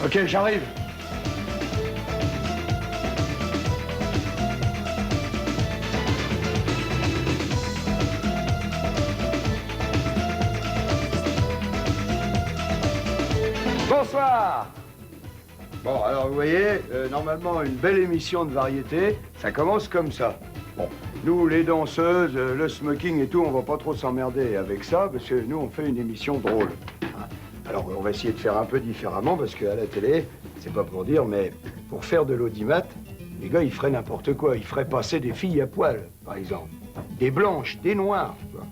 Ok, j'arrive. Bonsoir. Bon, alors vous voyez, normalement, une belle émission de variété, ça commence comme ça. Bon, nous, les danseuses, le smoking et tout, on va pas trop s'emmerder avec ça, parce que nous, on fait une émission drôle. Alors, on va essayer de faire un peu différemment, parce qu'à la télé, c'est pas pour dire, mais pour faire de l'audimat, les gars, ils feraient n'importe quoi. Ils feraient passer des filles à poil, par exemple. Des blanches, des noires, tu vois.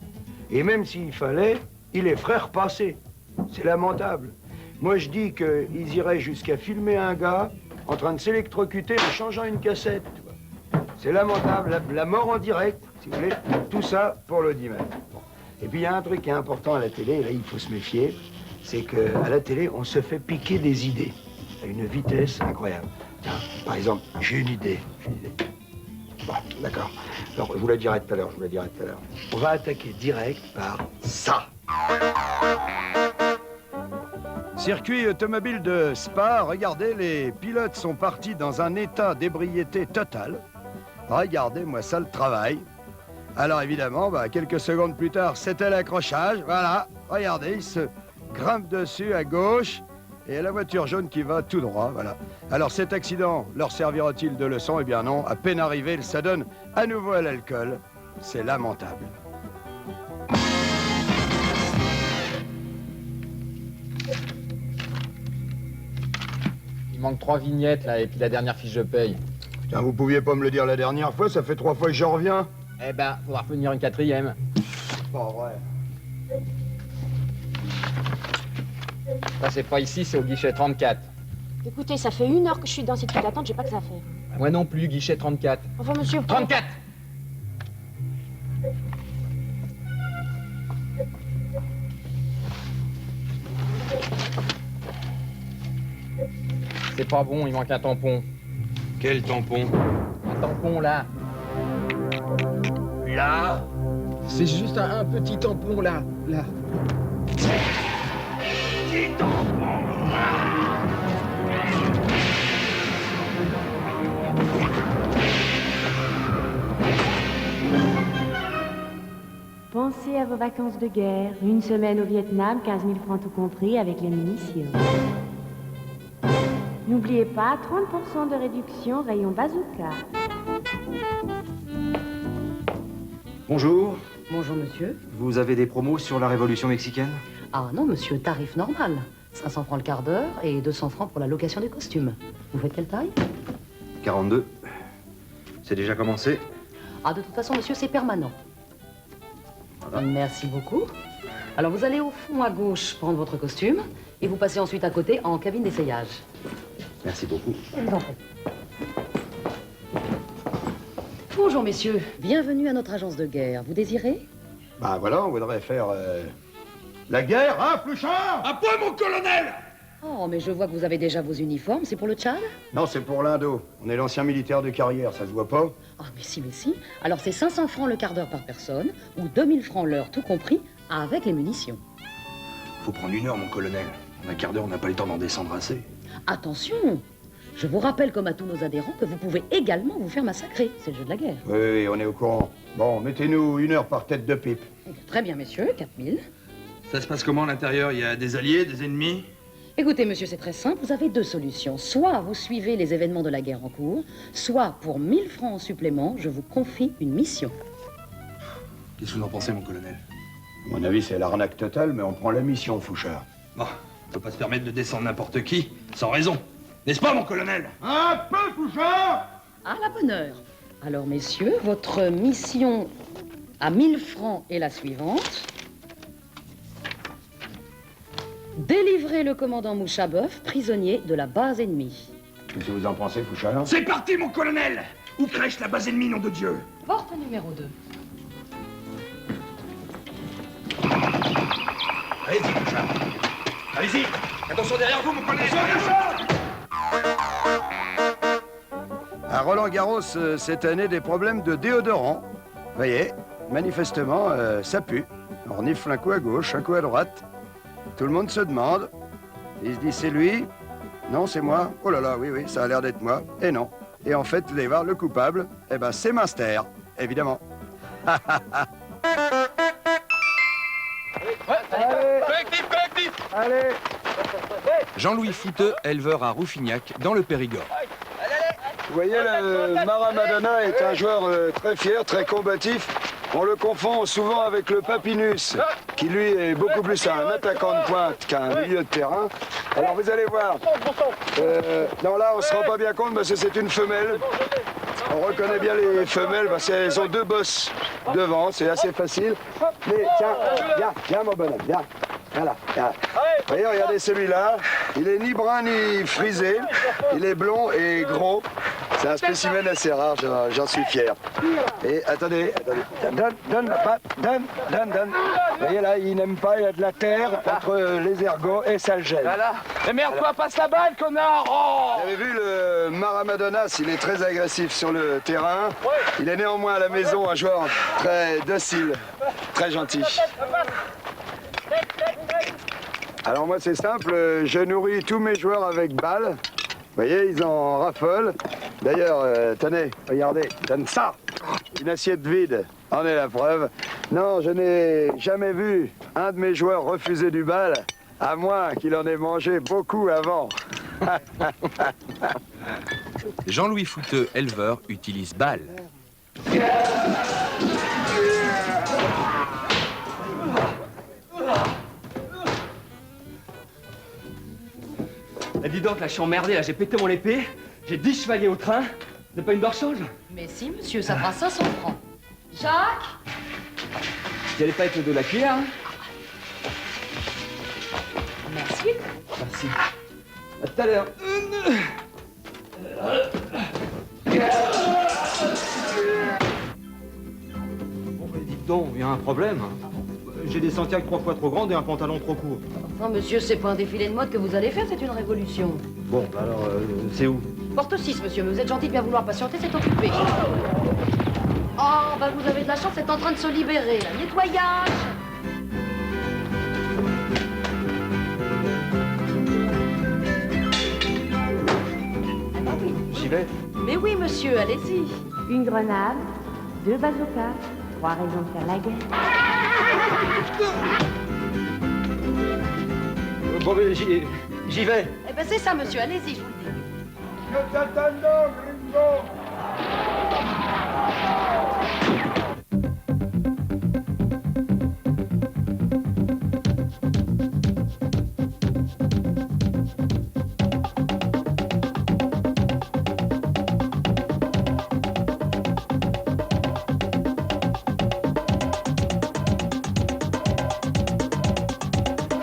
Et même s'il fallait, ils les feraient repasser. C'est lamentable. Moi, je dis qu'ils iraient jusqu'à filmer un gars en train de s'électrocuter en changeant une cassette. C'est lamentable, la mort en direct, si vous voulez. Tout ça pour l'audimat. Bon. Et puis, il y a un truc qui est important à la télé, et là, il faut se méfier, c'est qu'à la télé, on se fait piquer des idées à une vitesse incroyable. Tiens, par exemple, j'ai une idée. Bon, d'accord. Alors, je vous la dirai tout à l'heure, On va attaquer direct par ça. Circuit automobile de Spa, regardez, les pilotes sont partis dans un état d'ébriété totale. Regardez-moi ça, le travail. Alors évidemment, quelques secondes plus tard, c'était l'accrochage. Voilà, regardez, ils se grimpent dessus à gauche et la voiture jaune qui va tout droit, voilà. Alors cet accident leur servira-t-il de leçon? Eh bien non, à peine arrivé, ça donne à nouveau à l'alcool. C'est lamentable. Il manque 3 vignettes, là, et puis la dernière fiche de paye. Putain, vous pouviez pas me le dire la dernière fois, ça fait 3 fois que je reviens. Eh ben, faudra revenir une 4e. Pas vrai. Ça, c'est pas ici, c'est au guichet 34. Écoutez, ça fait 1 heure que je suis dans cette file d'attente, j'ai pas que ça à faire. Moi non plus, guichet 34. Enfin, monsieur... 34! C'est pas bon, il manque un tampon. Quel tampon? Un tampon, là. Là? C'est juste un petit tampon, là. Là. Petit tampon. Pensez à vos vacances de guerre. 1 semaine au Vietnam, 15 000 francs tout compris avec les munitions. N'oubliez pas, 30% de réduction, rayon bazooka. Bonjour, Bonjour, monsieur. vous avez des promos sur la révolution mexicaine? Ah non, monsieur, tarif normal. 500 francs le quart d'heure et 200 francs pour la location des costumes. Vous faites quelle taille? 42. C'est déjà commencé? Ah, de toute façon, monsieur, c'est permanent. Voilà. Merci beaucoup. Alors, vous allez au fond à gauche prendre votre costume et vous passez ensuite à côté en cabine d'essayage. Merci beaucoup. Je vous en prie. Bonjour, messieurs. Bienvenue à notre agence de guerre. Vous désirez? Bah voilà, on voudrait faire la guerre, hein, Pluchard? À point, mon colonel! Oh, mais je vois que vous avez déjà vos uniformes. C'est pour le Tchad? Non, c'est pour l'Indo. On est l'ancien militaire de carrière, ça se voit pas? Ah, mais si, mais si. Alors, c'est 500 francs le quart d'heure par personne ou 2000 francs l'heure, tout compris, avec les munitions. Faut prendre 1 heure, mon colonel. En un quart d'heure, on n'a pas le temps d'en descendre assez. Attention! Je vous rappelle, comme à tous nos adhérents, que vous pouvez également vous faire massacrer. C'est le jeu de la guerre. Oui, oui, on est au courant. Bon, mettez-nous 1 heure par tête de pipe. Très bien, messieurs, 4000. Ça se passe comment à l'intérieur? Il y a des alliés, des ennemis? Écoutez, monsieur, c'est très simple. Vous avez 2 solutions. Soit vous suivez les événements de la guerre en cours, soit pour 1000 francs en supplément, je vous confie une mission. Qu'est-ce que vous en pensez, mon colonel? À mon avis, c'est l'arnaque totale, mais on prend la mission, Fouchard. Bon, on peut pas se permettre de descendre n'importe qui, sans raison. N'est-ce pas, mon colonel? Un peu, Fouchard! À la bonne heure. Alors, messieurs, votre mission à 1000 francs est la suivante. Délivrer le commandant Mouchaboeuf, prisonnier de la base ennemie. Qu'est-ce que vous en pensez, Fouchard? C'est parti, mon colonel! Où crèche la base ennemie, nom de Dieu? Porte numéro 2. Allez-y, Fouchard. Allez-y! Attention derrière vous, mon colonel! À Roland-Garros, cette année, des problèmes de déodorant. Vous voyez, manifestement, ça pue. On renifle un coup à gauche, un coup à droite. Tout le monde se demande. Il se dit, c'est lui. Non, c'est moi. Oh là là, oui, oui, ça a l'air d'être moi. Et non. Et en fait, vous allez voir, le coupable, eh ben, c'est Minster, évidemment. Collectif. Allez. Jean-Louis Fouteux, éleveur à Rouffignac, dans le Périgord. Vous voyez, le Mara Madonna est un joueur très fier, très combatif. On le confond souvent avec le Papinus, qui lui est beaucoup plus un attaquant de pointe qu'un milieu de terrain. Alors vous allez voir. Non, là, on se rend pas bien compte parce que c'est une femelle. On reconnaît bien les femelles parce qu'elles ont 2 bosses devant, c'est assez facile. Mais tiens, viens mon bonhomme, viens. Voilà, viens. Vous voyez, regardez celui-là. Il est ni brun ni frisé. Il est blond et gros. C'est un spécimen assez rare, j'en suis fier. Et attendez. Donne. Vous voyez là, il n'aime pas, il a de la terre entre les ergots et ça le gêne. Voilà. Mais merde, toi, passe la balle, connard. Oh. Vous avez vu le Maramadonas, il est très agressif sur le terrain. Il est néanmoins à la maison un joueur très docile, très gentil. Alors moi c'est simple, je nourris tous mes joueurs avec balles. Vous voyez, ils en raffolent. D'ailleurs, tenez, regardez, donne ça. Une assiette vide, en est la preuve. Non, je n'ai jamais vu un de mes joueurs refuser du bal, à moins qu'il en ait mangé beaucoup avant. Jean-Louis Fouteux, éleveur, utilise balle. Eh, dis donc, là, je suis emmerdé, là, j'ai pété mon épée, j'ai 10 chevaliers au train, c'est pas une barre-change? Mais si, monsieur, ça fera 500 francs. Jacques? Vous allez pas être le dos de la cuillère, hein? Merci. Merci. À tout à l'heure. Bon, bah, dites donc, il y a un problème. J'ai des Santiago 3 fois trop grandes et un pantalon trop court. Enfin, monsieur, c'est pas un défilé de mode que vous allez faire, c'est une révolution. Bon, bah alors, c'est où? Porte 6, monsieur, mais vous êtes gentil de bien vouloir patienter, c'est occupé. Oh, bah vous avez de la chance, c'est en train de se libérer, là. Nettoyage! Ah oui. J'y vais. Mais oui, monsieur, allez-y. Une grenade, 2 bazookas, 3 raisons de faire la guerre. Bon, mais j'y vais. Eh ben c'est ça, monsieur, allez-y, je vous le dis. Que t'attendons, gringo.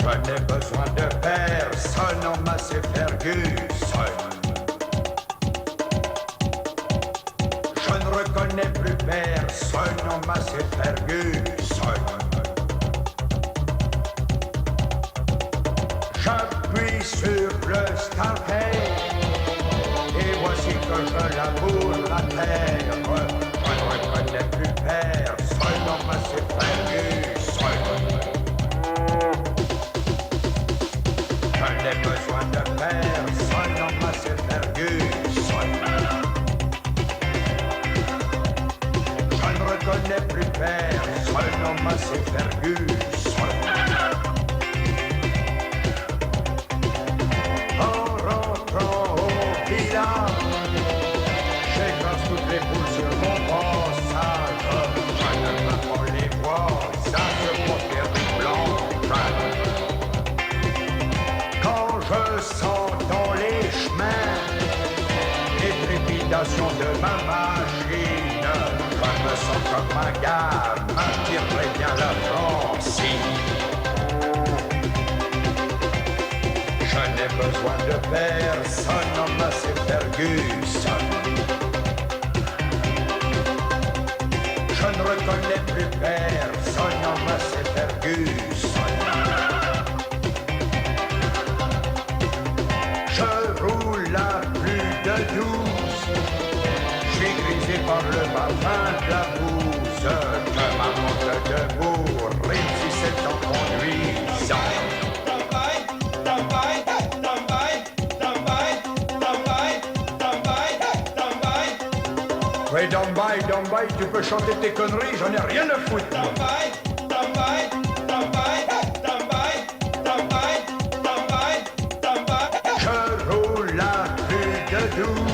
Je n'ai besoin de personne en masse et Ferguson. Je ne reconnais plus personne en masse et Ferguson. J'appuie sur le starter et voici que je laboure la terre. Je ne reconnais plus personne en masse et Ferguson. Je n'ai besoin de personne en masse et Ferguson. Je ne reconnais plus personne en masse et Ferguson. En rentrant au village, j'écrase toutes les boules sur mon passage. Je ne peux pas les voir, ça se profère du blanc. Quand je sens dans les chemins les trépidations de ma machine, je me sens comme un gamin qui prévient la Francine. Je n'ai besoin de personne en masse et Ferguson. Je ne reconnais plus personne en masse et Ferguson. Je roule à plus de 12. Je suis grisé par le parfum de la bouse. Que ma montre debout réussissait en conduisant. travail, tu peux chanter tes conneries, j'en ai rien à foutre. Je roule la rue de Douce.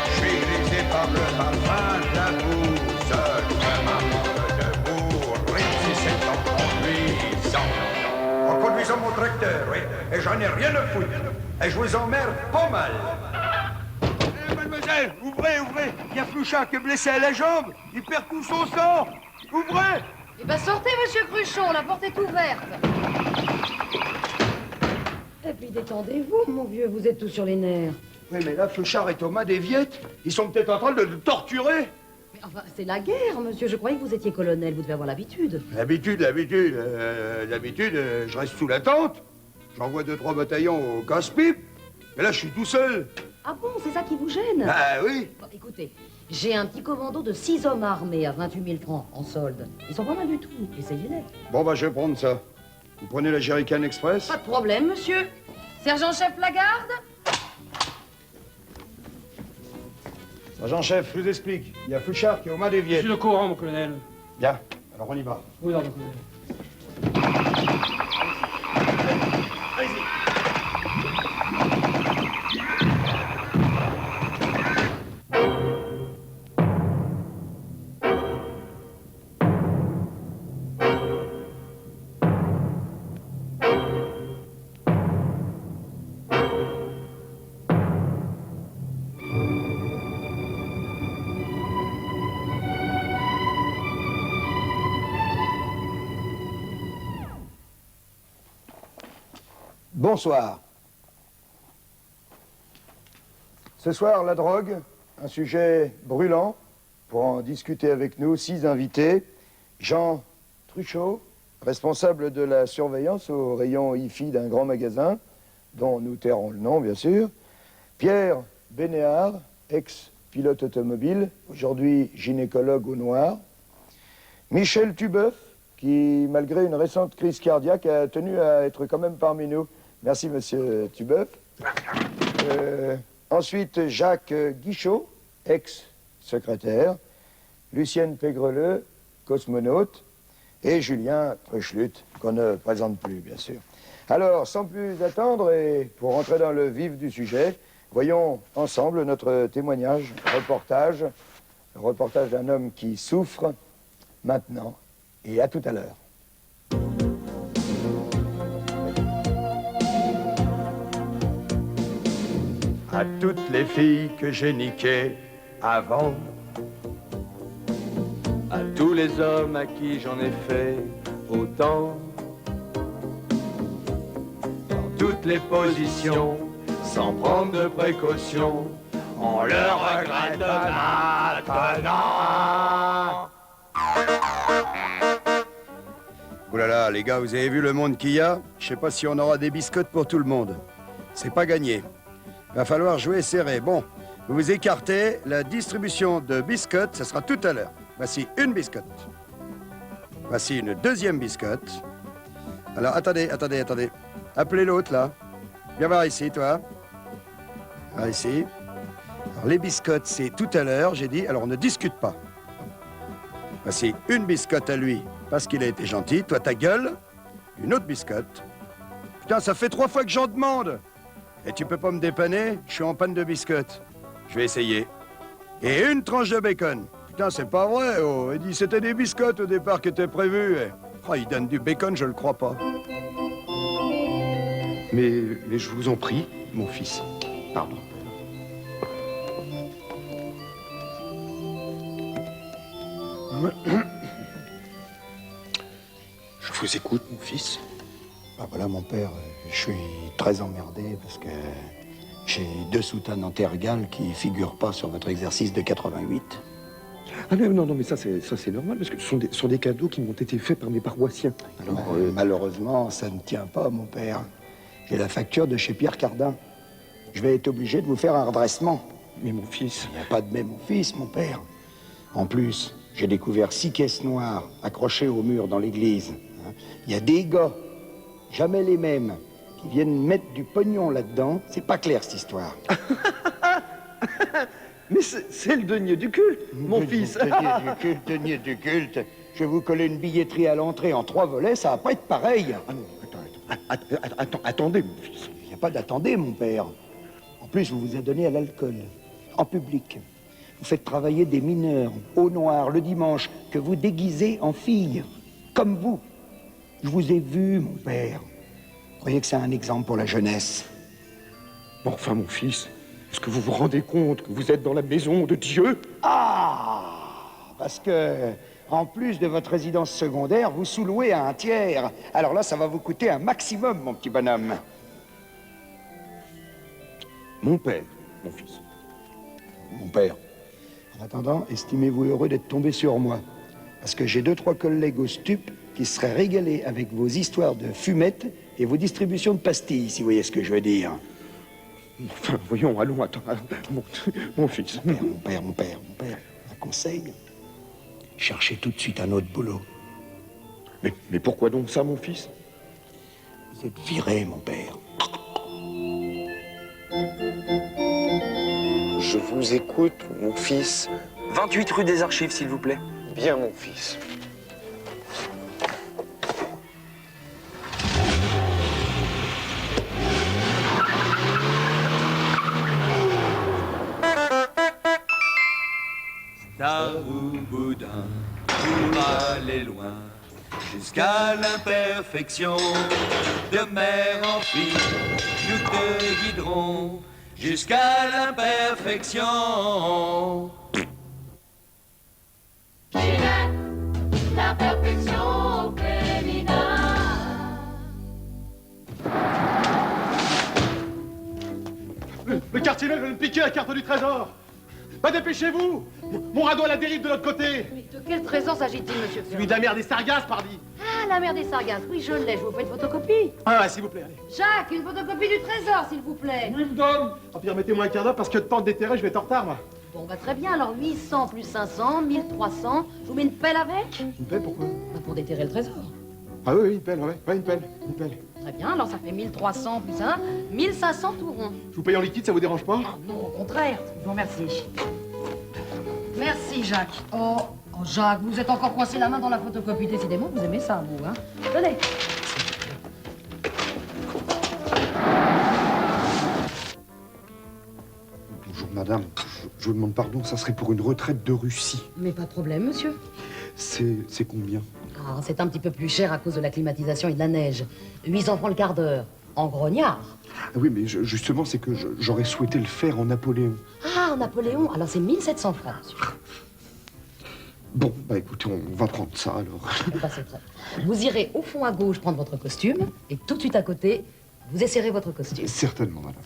Je suis grisé par le parfum de la bouse. Je m'amende debout, réussissez en conduisant. En conduisant mon tracteur, oui. Et j'en ai rien à foutre. Et je vous emmerde pas mal. Mademoiselle, ouvrez, ouvrez. Il y a Flouchard qui est blessé à la jambe. Il perd tout son sang. Ouvrez. Eh ben sortez, monsieur Cruchon, la porte est ouverte. Et puis détendez-vous, mon vieux, vous êtes tous sur les nerfs. Oui, mais là, Flouchard et Thomas des Viettes, ils sont peut-être en train de le torturer. Mais enfin, c'est la guerre, monsieur. Je croyais que vous étiez colonel, vous devez avoir l'habitude. L'habitude, je reste sous la tente. J'envoie 2-3 bataillons au casse-pipe. Mais là, je suis tout seul. Ah bon, c'est ça qui vous gêne? Ah oui. Bon, écoutez, j'ai un petit commando de 6 hommes armés à 28 000 francs en solde. Ils sont pas mal du tout, essayez-les. Bon, bah, je vais prendre ça. Vous prenez la Jerrycan Express? Pas de problème, monsieur. Sergent-chef Lagarde? Sergent-chef, je vous explique. Il y a Flouchard qui est aux mains des Je Viettes. suis au courant, mon colonel. Bien, alors on y va. Oui, non, mon colonel. Bonsoir. Ce soir, la drogue, un sujet brûlant. Pour en discuter avec nous, 6 invités. Jean Truchot, responsable de la surveillance au rayon IFI d'un grand magasin, dont nous tairons le nom, bien sûr. Pierre Bénéard, ex-pilote automobile, aujourd'hui gynécologue au noir. Michel Tubeuf, qui, malgré une récente crise cardiaque, a tenu à être quand même parmi nous. Merci, monsieur Tubeuf. Ensuite, Jacques Guichot, ex-secrétaire. Lucienne Pégreleux, cosmonaute. Et Julien Truchlut, qu'on ne présente plus, bien sûr. Alors, sans plus attendre, et pour rentrer dans le vif du sujet, voyons ensemble notre témoignage, reportage. Le reportage d'un homme qui souffre maintenant. Et à tout à l'heure. À toutes les filles que j'ai niquées avant, à tous les hommes à qui j'en ai fait autant, dans toutes les positions, sans prendre de précautions, on le regrette maintenant. Oh là là, les gars, vous avez vu le monde qu'il y a? Je sais pas si on aura des biscottes pour tout le monde. C'est pas gagné. Va falloir jouer serré. Bon, vous vous écartez. La distribution de biscottes, ce sera tout à l'heure. Voici une biscotte. Voici une deuxième biscotte. Alors, attendez. Appelez l'autre, là. Viens voir ici, toi. Viens ici. Alors, les biscottes, c'est tout à l'heure, j'ai dit. Alors, on ne discute pas. Voici une biscotte à lui, parce qu'il a été gentil. Toi, ta gueule. Une autre biscotte. Putain, ça fait 3 fois que j'en demande. Et tu peux pas me dépanner? Je suis en panne de biscottes. Je vais essayer. Et une tranche de bacon. Putain, c'est pas vrai, oh. Il dit c'était des biscottes au départ qui étaient prévus. Oh, il donne du bacon, je le crois pas. Mais je vous en prie, mon fils. Pardon. Je vous écoute, mon fils. Ah voilà, mon père, je suis très emmerdé parce que j'ai 2 soutanes en terre égale qui figurent pas sur votre exercice de 88. Ah non, mais ça c'est normal, parce que ce sont des cadeaux qui m'ont été faits par mes paroissiens. Alors, malheureusement, ça ne tient pas, mon père. J'ai la facture de chez Pierre Cardin. Je vais être obligé de vous faire un redressement. Mais mon fils... Il n'y a pas de mais, mon fils, mon père. En plus, j'ai découvert 6 caisses noires accrochées au mur dans l'église. Il y a des gars, jamais les mêmes, qui viennent mettre du pognon là-dedans. C'est pas clair, cette histoire. Mais c'est le denier du culte, mon fils. Denier du culte. Je vais vous coller une billetterie à l'entrée en 3 volets, ça va pas être pareil. Ah non, attendez, mon fils. Il n'y a pas d'attendez, mon père. En plus, vous vous adonnez à l'alcool, en public. Vous faites travailler des mineurs, au noir, le dimanche, que vous déguisez en filles, comme vous. Je vous ai vu, mon père. Vous croyez que c'est un exemple pour la jeunesse? Bon, enfin, mon fils, est-ce que vous vous rendez compte que vous êtes dans la maison de Dieu? Ah! Parce que, en plus de votre résidence secondaire, vous sous-louez à un tiers. Alors là, ça va vous coûter un maximum, mon petit bonhomme. Mon père, mon fils. Mon père. En attendant, estimez-vous heureux d'être tombé sur moi. Parce que j'ai 2-3 collègues au stup qui seraient régalés avec vos histoires de fumettes et vos distributions de pastilles, si vous voyez ce que je veux dire. Enfin, voyons, allons, attends. Mon fils. Mon père, un conseil. Cherchez tout de suite un autre boulot. Mais pourquoi donc ça, mon fils? Vous êtes viré, mon père. Je vous écoute, mon fils. 28 rue des Archives, s'il vous plaît. Bien, mon fils. Star ou boudin, pour aller loin, jusqu'à l'imperfection. De mer en fille, nous te guiderons, jusqu'à l'imperfection. La perfection féminin. Le quartier vient de me piquer la carte du trésor. Bah dépêchez-vous. Mon radeau à la dérive de l'autre côté. Mais de quel trésor s'agit-il, monsieur Celui de la mer des Sargasses, pardi. Ah, la mer des Sargasses. Oui, je l'ai. Je vous fais une photocopie. Ah ouais, s'il vous plaît, allez. Jacques, une photocopie du trésor, s'il vous plaît. Oui, madame. Ah, puis remettez-moi un quart d'heure parce que de temps de déterrer, je vais être en retard, moi. Bon, bah très bien. Alors, 800 plus 500, 1300. Je vous mets une pelle avec? Une pelle, pourquoi? Bah, pour déterrer le trésor. Ah oui, une pelle, ouais, une pelle. Très bien. Alors, ça fait 1300 plus 1, 1500 tout rond. Je vous paye en liquide, ça vous dérange pas? Ah non, au contraire. Je vous remercie. Merci, Jacques. Oh, Jacques, vous êtes encore coincé la main dans la photocopie. Décidément, vous aimez ça, vous, hein? Tenez. Bonjour, madame. Je vous demande pardon, ça serait pour une retraite de Russie. Mais pas de problème, monsieur. C'est combien? Ah, c'est un petit peu plus cher à cause de la climatisation et de la neige. 800 francs le quart d'heure. En grognard. Ah oui, mais justement, c'est que j'aurais souhaité le faire en Napoléon. Ah, Napoléon. Alors, c'est 1700 francs, monsieur. Bon, bah écoutez, on va prendre ça, alors. Bah, c'est très bien. Vous irez au fond à gauche prendre votre costume et tout de suite à côté, vous essayerez votre costume. Certainement, madame.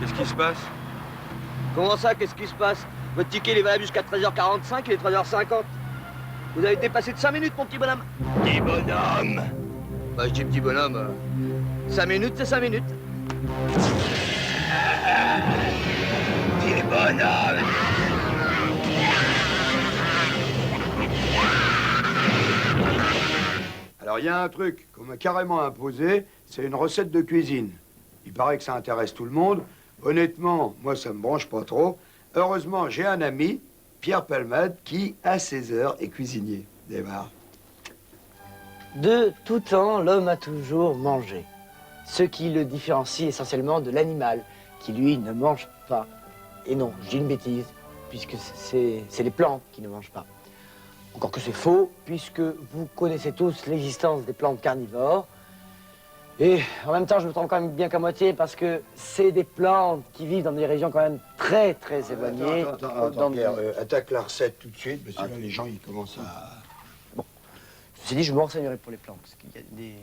Qu'est-ce qui se passe? Comment ça, qu'est-ce qui se passe? Votre ticket, il est valable jusqu'à 13h45, il est 13h50. Vous avez dépassé de 5 minutes, mon petit bonhomme. Petit bonhomme. Bah, je dis petit bonhomme. 5 minutes, c'est 5 minutes. Petit bonhomme. Alors, il y a un truc qu'on m'a carrément imposé, c'est une recette de cuisine. Il paraît que ça intéresse tout le monde. Honnêtement, moi, ça me branche pas trop. Heureusement, j'ai un ami, Pierre Palmade, qui, à 16 heures, est cuisinier. Démarre. De tout temps, l'homme a toujours mangé. Ce qui le différencie essentiellement de l'animal, qui lui ne mange pas. Et non, je dis une bêtise, puisque c'est les plantes qui ne mangent pas. Encore que c'est faux, puisque vous connaissez tous l'existence des plantes carnivores. Et en même temps, je me trompe quand même bien qu'à moitié, parce que c'est des plantes qui vivent dans des régions quand même très, très éloignées. Attends, Pierre, attaque la recette tout de suite, parce que là, les gens, ils commencent à... Bon, ceci dit, je me renseignerai pour les plantes, parce qu'il y a des...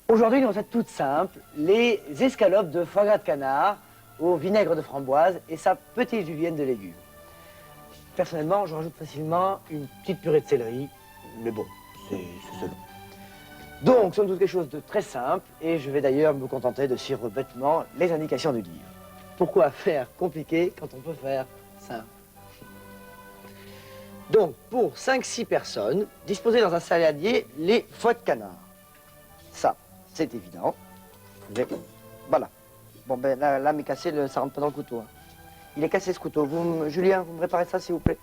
Aujourd'hui, une recette toute simple, les escalopes de foie gras de canard au vinaigre de framboise et sa petite julienne de légumes. Personnellement, je rajoute facilement une petite purée de céleri, mais bon, c'est selon. Donc, somme toute quelque chose de très simple, et je vais d'ailleurs me contenter de suivre bêtement les indications du livre. Pourquoi faire compliqué quand on peut faire simple? Donc, pour 5-6 personnes, disposez dans un saladier les foies de canard. Ça, c'est évident. Voilà. Bon, ben, la lame est cassée, ça rentre pas dans le couteau. Hein. Il est cassé, ce couteau. Julien, vous me réparez ça, s'il vous plaît?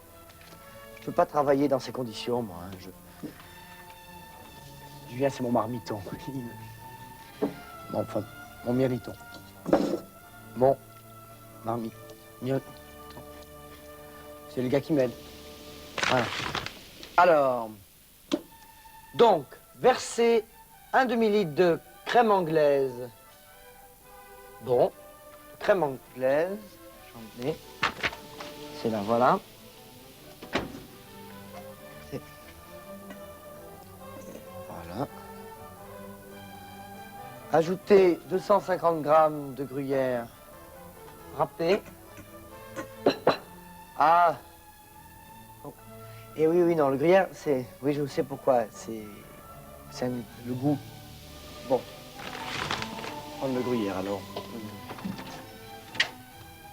Je peux pas travailler dans ces conditions, moi. Hein. Julien, c'est mon marmiton. Bon, enfin, mon mériton. Mon marmiton. C'est le gars qui m'aide. Voilà. Alors, donc, versez un demi-litre de crème anglaise. Bon, crème anglaise. J'en ai. C'est là, voilà. Voilà. Ajoutez 250 grammes de gruyère râpée. Ah. Oh. Et oui, non, le gruyère, c'est... Oui, je sais pourquoi. C'est le goût. Bon. Prendre le gruyère, alors.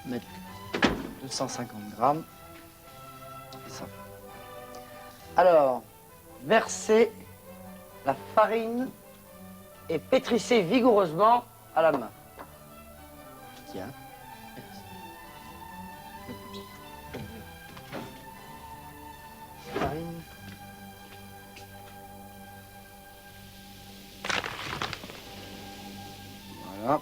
Mettre 250 grammes. Et ça. Alors, versez la farine et pétrissez vigoureusement à la main. Tiens. Farine. Voilà.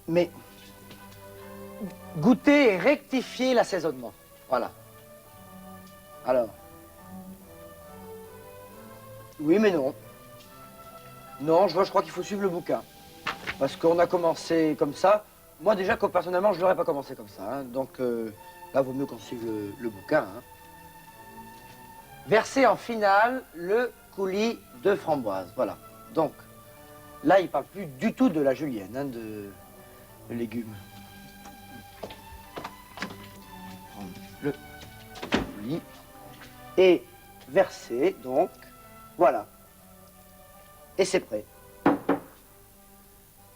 Mais goûter et rectifier l'assaisonnement. Voilà. Alors. Oui, mais non. Non, je crois qu'il faut suivre le bouquin. Parce qu'on a commencé comme ça. Moi, déjà, personnellement, je n'aurais pas commencé comme ça. Hein. Donc, là, vaut mieux qu'on suive le bouquin. Hein. Versez en finale le coulis de framboise. Voilà. Donc, là, il ne parle plus du tout de la julienne, hein, de légumes. Prendre le coulis et verser, donc, voilà. Et c'est prêt.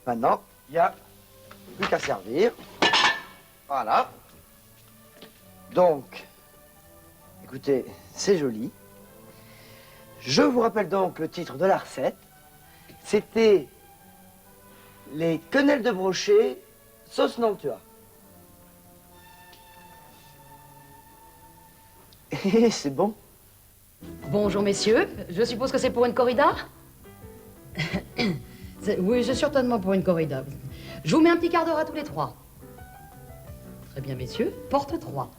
Maintenant, il n'y a plus qu'à servir. Voilà. Donc, écoutez, c'est joli. Je vous rappelle donc le titre de la recette. C'était les quenelles de brochet sauce Nantua. Et c'est bon. Bonjour, messieurs. Je suppose que c'est pour une corrida? Oui, c'est certainement pour une corrida. Je vous mets un petit quart d'heure à tous les trois. Très bien, messieurs. Porte 3.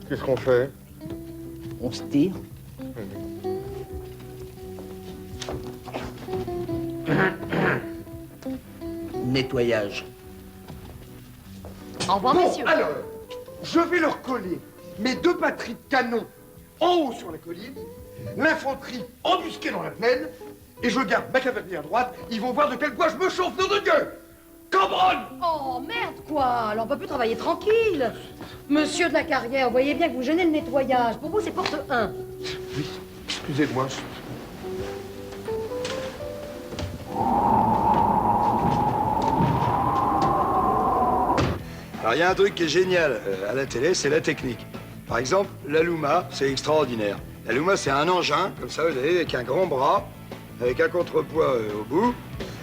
Qu'est-ce qu'on fait? On se tire. Nettoyage. Au revoir, Bon, messieurs. alors, je vais leur coller mes 2 batteries de canon en haut sur la colline, l'infanterie embusquée dans la plaine, et je garde ma cavalerie à droite. Ils vont voir de quel bois je me chauffe, nom de Dieu! Cambronne! Oh, merde, quoi. Alors, on peut plus travailler tranquille. Monsieur de la carrière, vous voyez bien que vous gênez le nettoyage. Pour vous, c'est porte 1. Oui, excusez-moi. Alors, il y a un truc qui est génial à la télé, c'est la technique. Par exemple, la Luma, c'est extraordinaire. La Luma, c'est un engin, comme ça, vous avez, avec un grand bras, avec un contrepoids au bout.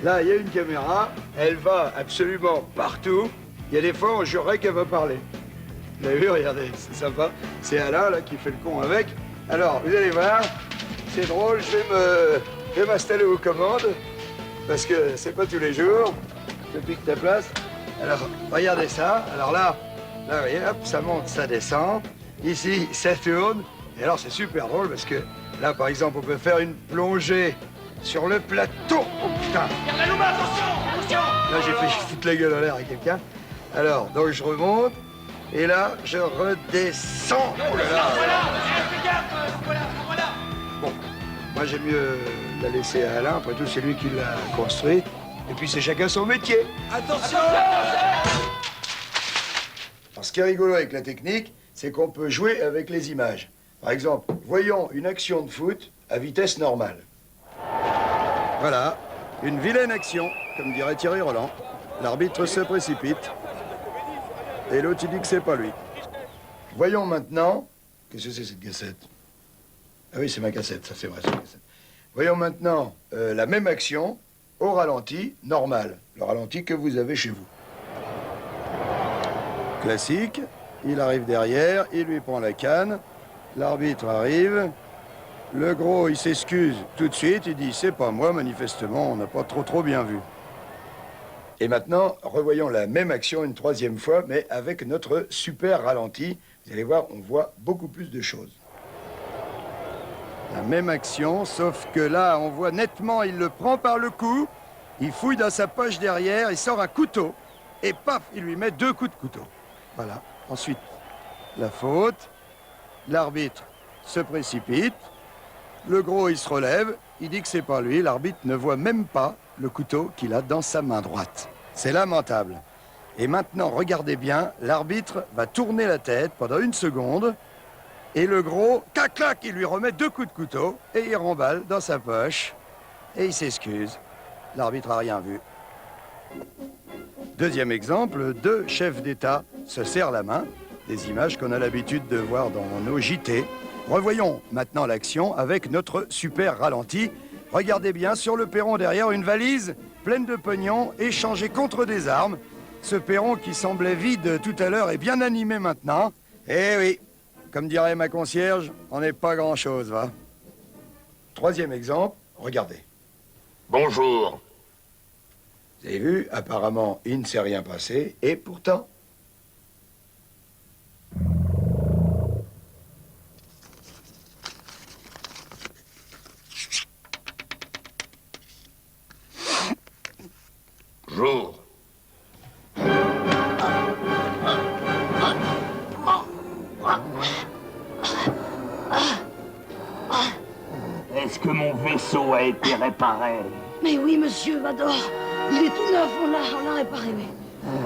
Là, il y a une caméra, elle va absolument partout. Il y a des fois, on jurerait qu'elle va parler. Vous avez vu, regardez, c'est sympa. C'est Alain, là, qui fait le con avec. Alors, vous allez voir, c'est drôle, je vais m'installer aux commandes, parce que c'est pas tous les jours. Je pique ta place. Alors, regardez ça. Alors là, vous voyez, hop, ça monte, ça descend. Ici, ça tourne. Et alors, c'est super drôle, parce que là, par exemple, on peut faire une plongée sur le plateau. Oh, putain! Regarde la Luma, attention! Attention! Là, j'ai fait foutre la gueule en l'air à quelqu'un. Alors, donc, je remonte. Et là, je redescends. Oh là là. Bon, moi j'aime mieux la laisser à Alain. Après tout, c'est lui qui l'a construit. Et puis c'est chacun son métier. Attention! Alors, ce qui est rigolo avec la technique, c'est qu'on peut jouer avec les images. Par exemple, voyons une action de foot à vitesse normale. Voilà, une vilaine action, comme dirait Thierry Roland. L'arbitre se précipite. Et l'autre, il dit que c'est pas lui. Voyons maintenant... Qu'est-ce que c'est cette cassette? Ah oui, c'est ma cassette, ça c'est vrai, c'est ma cassette. Voyons maintenant la même action au ralenti normal. Le ralenti que vous avez chez vous. Classique, il arrive derrière, il lui prend la canne. L'arbitre arrive. Le gros, il s'excuse tout de suite. Il dit, c'est pas moi, manifestement, on n'a pas trop bien vu. Et maintenant, revoyons la même action une troisième fois, mais avec notre super ralenti. Vous allez voir, on voit beaucoup plus de choses. La même action, sauf que là, on voit nettement, il le prend par le cou, il fouille dans sa poche derrière, il sort un couteau, et paf, il lui met 2 coups de couteau. Voilà. Ensuite, la faute. L'arbitre se précipite. Le gros, il se relève. Il dit que c'est pas lui. L'arbitre ne voit même pas le couteau qu'il a dans sa main droite. C'est lamentable. Et maintenant, regardez bien, l'arbitre va tourner la tête pendant 1 seconde. Et le gros, clac, il lui remet 2 coups de couteau. Et il remballe dans sa poche. Et il s'excuse. L'arbitre n'a rien vu. Deuxième exemple, 2 chefs d'État se serrent la main. Des images qu'on a l'habitude de voir dans nos JT. Revoyons maintenant l'action avec notre super ralenti. Regardez bien, sur le perron derrière, une valise pleine de pognon échangée contre des armes. Ce perron qui semblait vide tout à l'heure est bien animé maintenant. Eh oui, comme dirait ma concierge, on n'est pas grand-chose, va. Troisième exemple, regardez. Bonjour. Vous avez vu, apparemment, il ne s'est rien passé, et pourtant... Bonjour. Est-ce que mon vaisseau a été réparé? Mais oui, monsieur Vador. Il est tout neuf, on l'a réparé, oui.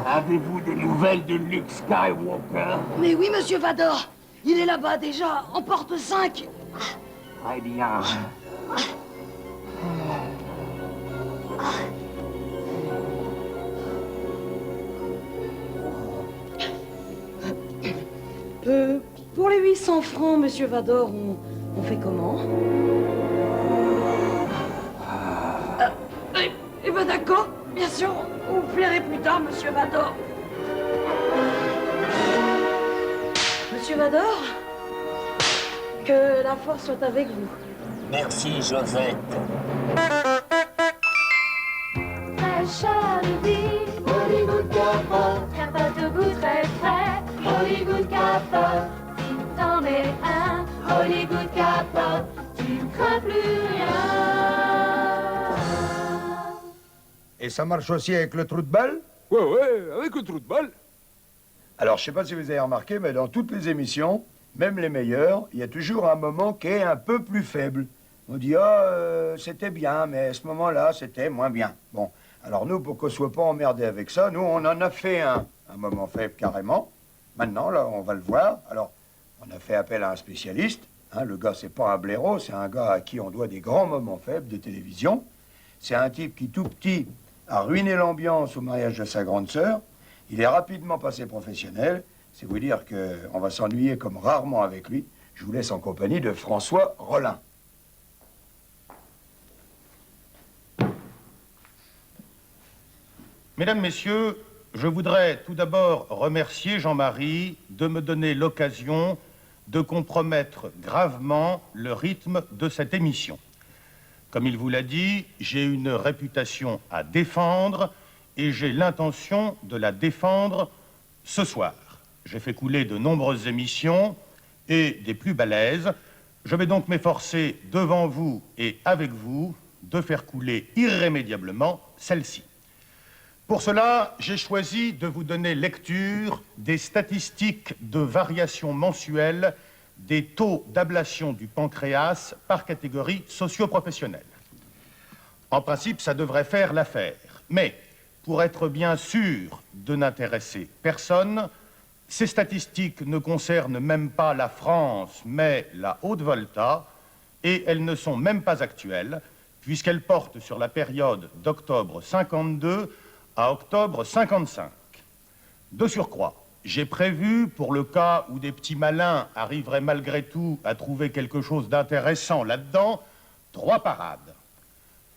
Avez-vous des nouvelles de Luke Skywalker? Mais oui, monsieur Vador. Il est là-bas déjà, en porte 5. Très bien. Pour les 800 francs, monsieur Vador, on fait comment? Eh ben d'accord, bien sûr, vous plairez plus tard, monsieur Vador. Monsieur Vador, que la force soit avec vous. Merci, Josette. Fraîcheur de vie, Hollywood capote, capote au goût très frais, Hollywood capote, si t'en mets un, Hollywood capote, tu ne crains plus rien. Et ça marche aussi avec le trou de balle? Ouais, avec le trou de balle. Alors, je sais pas si vous avez remarqué, mais dans toutes les émissions, même les meilleures, il y a toujours un moment qui est un peu plus faible. On dit, c'était bien, mais à ce moment-là, c'était moins bien. Bon, alors nous, pour qu'on soit pas emmerdés avec ça, nous, on en a fait un moment faible carrément. Maintenant, là, on va le voir. Alors, on a fait appel à un spécialiste. Hein, le gars, c'est pas un blaireau, c'est un gars à qui on doit des grands moments faibles de télévision. C'est un type qui, tout petit, a ruiné l'ambiance au mariage de sa grande sœur. Il est rapidement passé professionnel. C'est vous dire qu'on va s'ennuyer comme rarement avec lui. Je vous laisse en compagnie de François Rollin. Mesdames, Messieurs, je voudrais tout d'abord remercier Jean-Marie de me donner l'occasion de compromettre gravement le rythme de cette émission. Comme il vous l'a dit, j'ai une réputation à défendre et j'ai l'intention de la défendre ce soir. J'ai fait couler de nombreuses émissions et des plus balèzes. Je vais donc m'efforcer devant vous et avec vous de faire couler irrémédiablement celle-ci. Pour cela, j'ai choisi de vous donner lecture des statistiques de variation mensuelle des taux d'ablation du pancréas par catégorie socio-professionnelle. En principe, ça devrait faire l'affaire. Mais, pour être bien sûr de n'intéresser personne, ces statistiques ne concernent même pas la France, mais la Haute-Volta, et elles ne sont même pas actuelles, puisqu'elles portent sur la période d'octobre 52 à octobre 55. De surcroît, j'ai prévu, pour le cas où des petits malins arriveraient malgré tout à trouver quelque chose d'intéressant là-dedans, 3 parades.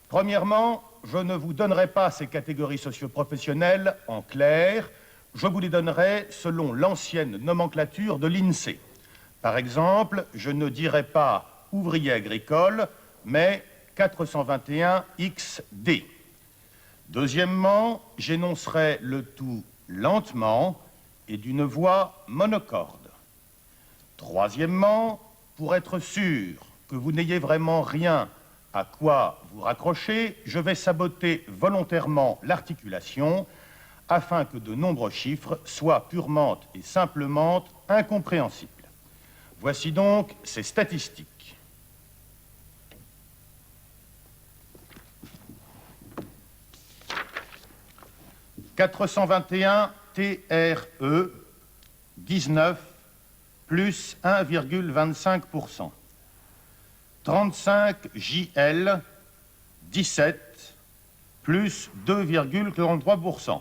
Premièrement, je ne vous donnerai pas ces catégories socio-professionnelles en clair, je vous les donnerai selon l'ancienne nomenclature de l'INSEE. Par exemple, je ne dirai pas ouvrier agricole, mais 421 XD. Deuxièmement, j'énoncerai le tout lentement et d'une voix monocorde. Troisièmement, pour être sûr que vous n'ayez vraiment rien à quoi vous raccrocher, je vais saboter volontairement l'articulation afin que de nombreux chiffres soient purement et simplement incompréhensibles. Voici donc ces statistiques. « 421 TRE, 19, plus 1,25%. 35 JL, 17, plus 2,43%.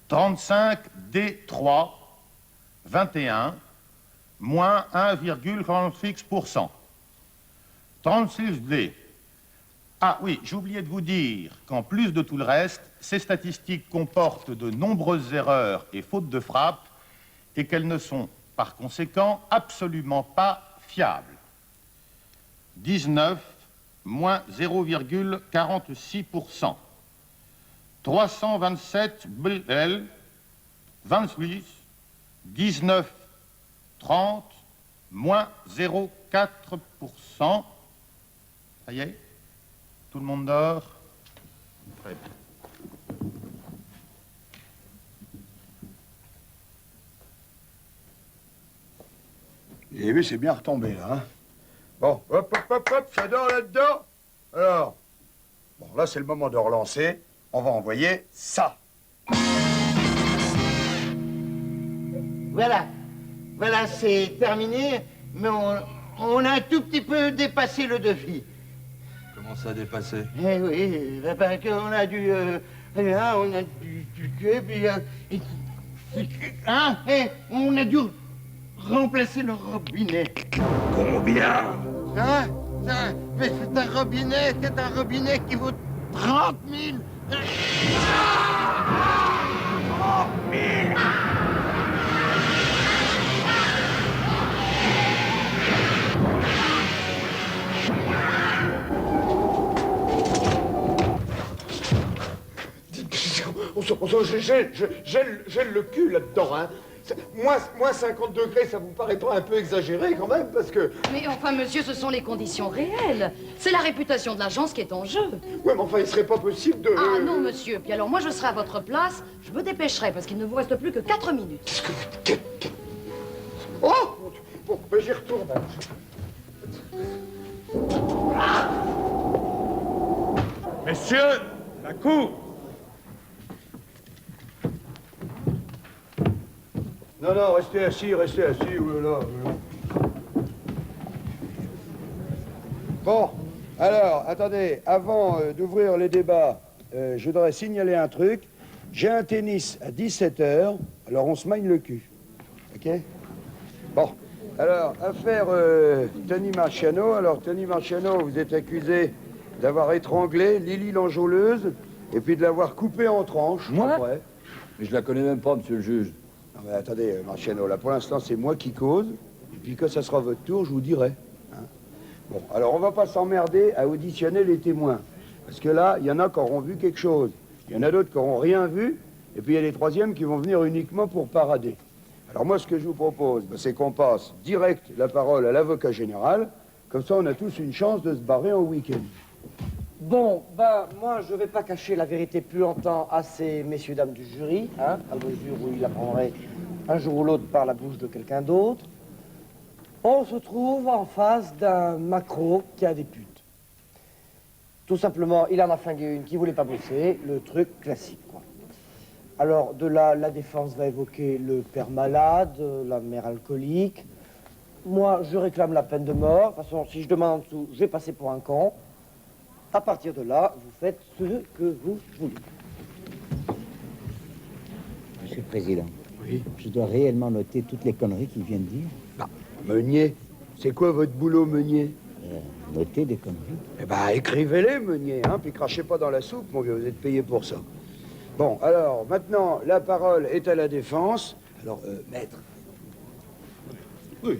35 D3, 21, moins 1,46%. 36 D. Ah oui, j'ai oublié de vous dire qu'en plus de tout le reste, ces statistiques comportent de nombreuses erreurs et fautes de frappe et qu'elles ne sont par conséquent absolument pas fiables. 19, moins 0,46%. 327 BL, 28, 19, 30, moins 0,4%. Ça y est? Tout le monde dort? Très bien. Vous avez vu, c'est bien retombé, là, hein? Bon, hop, hop, hop, hop, ça dort là-dedans. Alors, bon, là, c'est le moment de relancer. On va envoyer ça. Voilà. Voilà, c'est terminé, mais on a un tout petit peu dépassé le devis. Comment ça, dépassé? Eh oui, parce qu'on a dû... là, on a dû... puis... hein? Et on a dû remplacer le robinet. Combien? Hein? Mais c'est un robinet qui vaut 30 000. 30 000. Gèle le cul là-dedans, hein. Moins 50 degrés, ça vous paraît pas un peu exagéré quand même, parce que... Mais enfin, monsieur, ce sont les conditions réelles. C'est la réputation de l'agence qui est en jeu. Ouais, mais enfin, il serait pas possible de... Ah non, monsieur. Puis alors, moi, je serai à votre place. Je me dépêcherai, parce qu'il ne vous reste plus que 4 minutes. Oh! Bon, ben j'y retourne. Messieurs, la cour. Non, non, restez assis, oui, là. Bon, alors, attendez, avant d'ouvrir les débats, je voudrais signaler un truc. J'ai un tennis à 17h, alors on se magne le cul. OK? Bon, alors, affaire Tony Marciano. Alors, Tony Marciano, vous êtes accusé d'avoir étranglé Lily l'enjôleuse et puis de l'avoir coupée en tranches. Moi? Après. Mais je la connais même pas, monsieur le juge. Non, mais attendez, Marciano, là, pour l'instant, c'est moi qui cause. Et puis, quand ça sera votre tour, je vous dirai. Hein. Bon, alors, on va pas s'emmerder à auditionner les témoins. Parce que là, il y en a qui auront vu quelque chose. Il y en a d'autres qui n'auront rien vu. Et puis, il y a les troisièmes qui vont venir uniquement pour parader. Alors, moi, ce que je vous propose, c'est qu'on passe direct la parole à l'avocat général. Comme ça, on a tous une chance de se barrer en week-end. Bon, ben, moi, je vais pas cacher la vérité plus longtemps à ces messieurs, dames du jury, hein, à mesure où ils apprendraient un jour ou l'autre par la bouche de quelqu'un d'autre. On se trouve en face d'un macro qui a des putes. Tout simplement, il en a flingué une qui voulait pas bosser, le truc classique, quoi. Alors, de là, la défense va évoquer le père malade, la mère alcoolique. Moi, je réclame la peine de mort. De toute façon, si je demande en dessous, je vais passer pour un con. À partir de là, vous faites ce que vous voulez. Monsieur le Président. Oui. Je dois réellement noter toutes les conneries qu'il vient de dire. Bah, Meunier, c'est quoi votre boulot, Meunier? Noter des conneries. Eh ben, écrivez-les, Meunier, hein, puis crachez pas dans la soupe, mon vieux, vous êtes payé pour ça. Bon, alors, maintenant, la parole est à la défense. Alors, maître. Oui.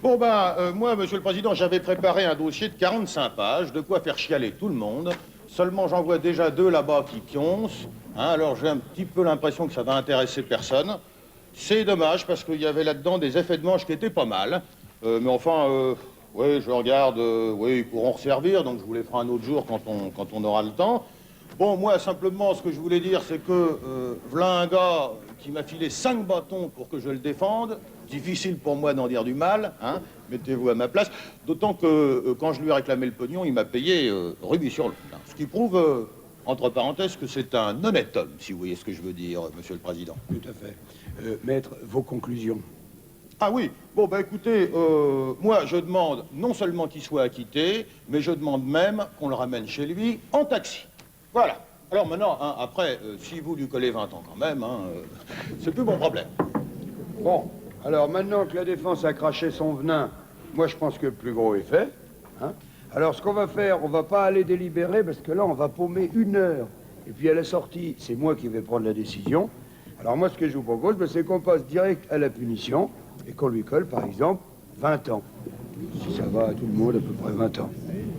Bon, moi, Monsieur le Président, j'avais préparé un dossier de 45 pages, de quoi faire chialer tout le monde. Seulement, j'en vois déjà 2 là-bas qui pioncent. Hein, alors, j'ai un petit peu l'impression que ça va intéresser personne. C'est dommage, parce qu'il y avait là-dedans des effets de manche qui étaient pas mal. Mais enfin, oui, je regarde, oui, ils pourront resservir, donc je vous les ferai un autre jour quand on aura le temps. Bon, moi, simplement, ce que je voulais dire, c'est que v'là un gars qui m'a filé 5 bâtons pour que je le défende. Difficile pour moi d'en dire du mal, hein. Mettez-vous à ma place. D'autant que quand je lui ai réclamé le pognon, il m'a payé rubis sur l'ongle. Hein. Ce qui prouve, entre parenthèses, que c'est un honnête homme, si vous voyez ce que je veux dire, Monsieur le Président. Tout à fait. Maître, vos conclusions. Ah oui, bon, écoutez, moi, je demande non seulement qu'il soit acquitté, mais je demande même qu'on le ramène chez lui en taxi. Voilà. Alors maintenant, hein, après, si vous lui collez 20 ans quand même, hein, c'est plus mon problème. Bon, alors maintenant que la défense a craché son venin, moi je pense que le plus gros est fait. Hein. Alors ce qu'on va faire, on va pas aller délibérer parce que là on va paumer 1 heure. Et puis à la sortie, c'est moi qui vais prendre la décision. Alors moi ce que je vous propose, c'est qu'on passe direct à la punition et qu'on lui colle par exemple 20 ans. Si ça va à tout le monde, à peu près 20 ans.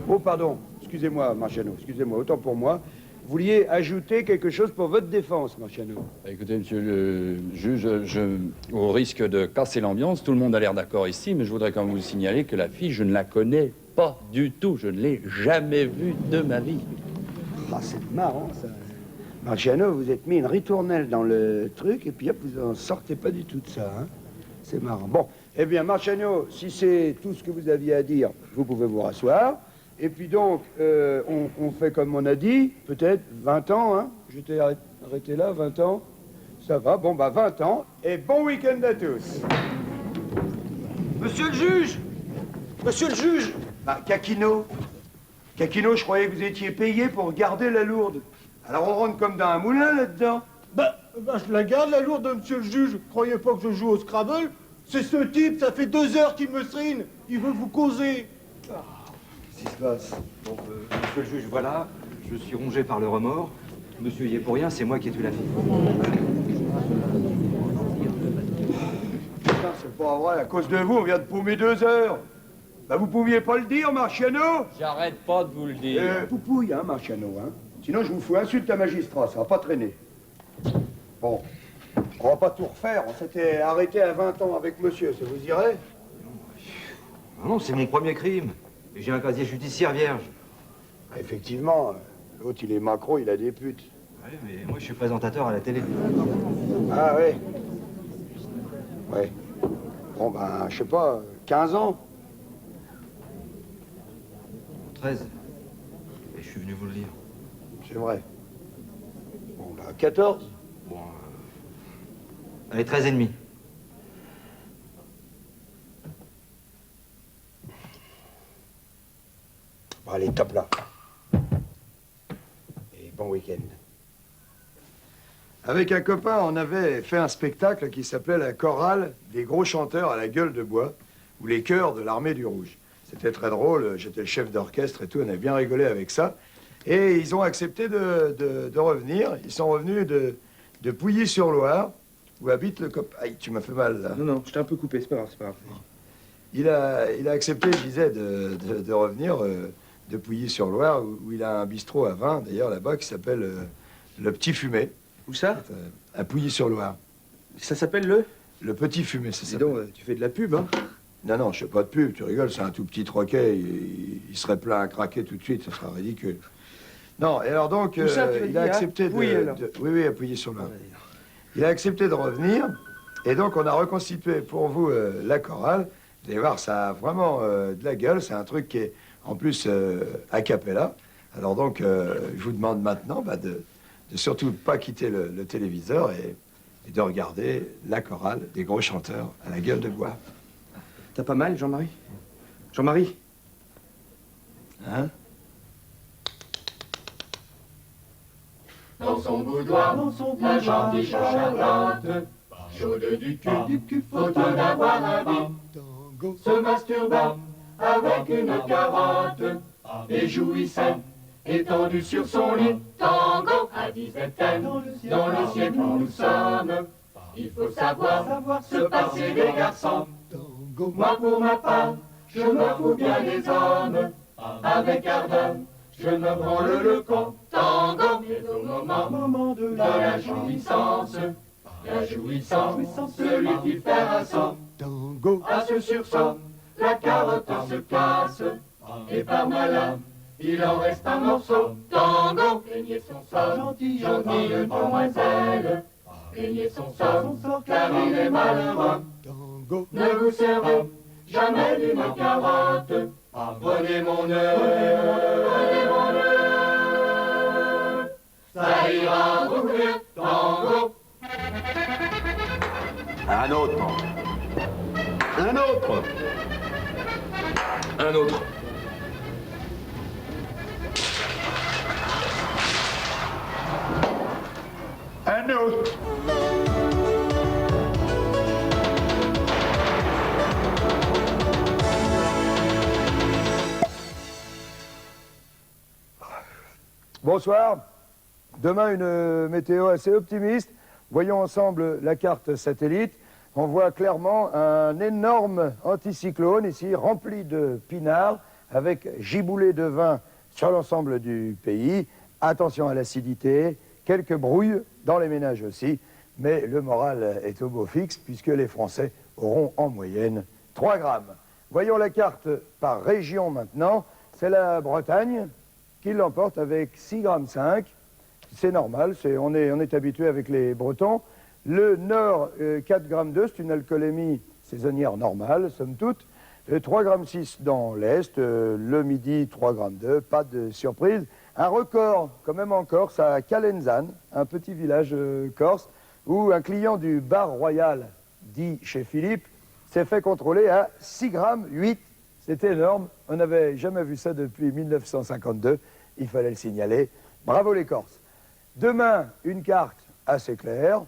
Oh pardon, excusez-moi Marciano, excusez-moi, autant pour moi. Vous vouliez ajouter quelque chose pour votre défense, Marciano? Écoutez, monsieur le juge, au risque de casser l'ambiance, tout le monde a l'air d'accord ici, mais je voudrais quand même vous signaler que la fille, je ne la connais pas du tout. Je ne l'ai jamais vue de ma vie. Ah, c'est marrant, ça. Marciano, vous êtes mis une ritournelle dans le truc, et puis hop, vous en sortez pas du tout de ça, hein. C'est marrant. Bon, eh bien, Marciano, si c'est tout ce que vous aviez à dire, vous pouvez vous rasseoir. Et puis donc, on fait comme on a dit, peut-être 20 ans, hein. J'étais arrêté là, 20 ans. Ça va, bon, 20 ans. Et bon week-end à tous. Monsieur le juge! Monsieur le juge! Caquino, je croyais que vous étiez payé pour garder la lourde. Alors on rentre comme dans un moulin là-dedans. Je la garde, la lourde, monsieur le juge. Croyez pas que je joue au Scrabble. C'est ce type, ça fait 2 heures qu'il me serine. Il veut vous causer. Qu'est-ce qui se passe? Bon, monsieur le juge, voilà, je suis rongé par le remords. Monsieur y est pour rien, c'est moi qui ai tué la fille. Putain, c'est pas vrai, à cause de vous, on vient de paumer 2 heures. Vous pouviez pas le dire, Marciano? J'arrête pas de vous le dire. Poupouille, hein, Marciano, hein. Sinon, je vous fous insulte à magistrat, ça va pas traîner. Bon, on va pas tout refaire, on s'était arrêté à 20 ans avec monsieur, ça vous irait? Non, c'est mon premier crime. Et j'ai un casier judiciaire vierge. Effectivement, l'autre, il est macro, il a des putes. Oui, mais moi, je suis présentateur à la télé. Ah, ouais. Ouais. Bon, je sais pas, 15 ans? 13. Et je suis venu vous le dire. C'est vrai. Bon, 14? Bon, allez, 13 et demi. Bon, allez, top là. Et bon week-end. Avec un copain, on avait fait un spectacle qui s'appelait la chorale des gros chanteurs à la gueule de bois, ou les chœurs de l'armée du Rouge. C'était très drôle, j'étais le chef d'orchestre et tout, on avait bien rigolé avec ça. Et ils ont accepté de revenir. Ils sont revenus de Pouilly-sur-Loire, où habite le copain. Aïe, tu m'as fait mal, là. Non, je t'ai un peu coupé, c'est pas grave, c'est pas grave. Il a accepté, je disais, de revenir de Pouilly-sur-Loire, où il a un bistrot à vin, d'ailleurs, là-bas, qui s'appelle Le Petit Fumé. Où ça? À Pouilly-sur-Loire. Ça s'appelle le? Le Petit Fumé, ça Dis s'appelle. donc, tu fais de la pub, hein? Non, je fais pas de pub, tu rigoles, c'est un tout petit troquet, il serait plein à craquer tout de suite, ça serait ridicule. Non, et alors donc, Tout ça, tu l'as il dit, a hein? accepté de... Oui, alors. Oui, appuyez sur le... Il a accepté de revenir, et donc on a reconstitué pour vous la chorale. Vous allez voir, ça a vraiment de la gueule, c'est un truc qui est, en plus, a cappella. Alors donc, je vous demande maintenant de surtout pas quitter le téléviseur et de regarder la chorale des gros chanteurs à la gueule de bois. T'as pas mal, Jean-Marie? Jean-Marie? Hein? Dans son boudoir, la gentille Charlotte, chaude du cul, faute d'avoir un bit, se masturbant avec une carotte, et jouissait, étendu sur son lit. Tango, à disait-elle, dans le ciel où nous sommes, il faut savoir se passer des garçons. Moi pour ma part, je me fous bien des hommes, avec ardeur, je me branle le con. Tango, mais au moment de la jouissance, celui qui fait un son, à ce sursaut, la carotte se casse, et par malin, il en reste un morceau. Tango, plaignez son sort, gentille demoiselle, plaignez son sort, car il est malheureux. Ne vous servez jamais d'une carotte, prenez mon œuf, ça ira vous mieux. Tango. Un autre. Un autre. Un autre. Un autre. Bonsoir. Demain, une météo assez optimiste. Voyons ensemble la carte satellite. On voit clairement un énorme anticyclone ici, rempli de pinards, avec giboulées de vin sur l'ensemble du pays. Attention à l'acidité, quelques brouilles dans les ménages aussi. Mais le moral est au beau fixe, puisque les Français auront en moyenne 3 grammes. Voyons la carte par région maintenant. C'est la Bretagne qui l'emporte avec 6,5 grammes. C'est normal, on est habitué avec les Bretons. Le Nord, 4,2 grammes, c'est une alcoolémie saisonnière normale, somme toute. 3,6 grammes dans l'Est, le Midi, 3,2 grammes, pas de surprise. Un record, quand même en Corse, à Calenzane, un petit village corse, où un client du bar royal, dit chez Philippe, s'est fait contrôler à 6,8 grammes. C'est énorme, on n'avait jamais vu ça depuis 1952, il fallait le signaler. Bravo les Corses. Demain, une carte assez claire.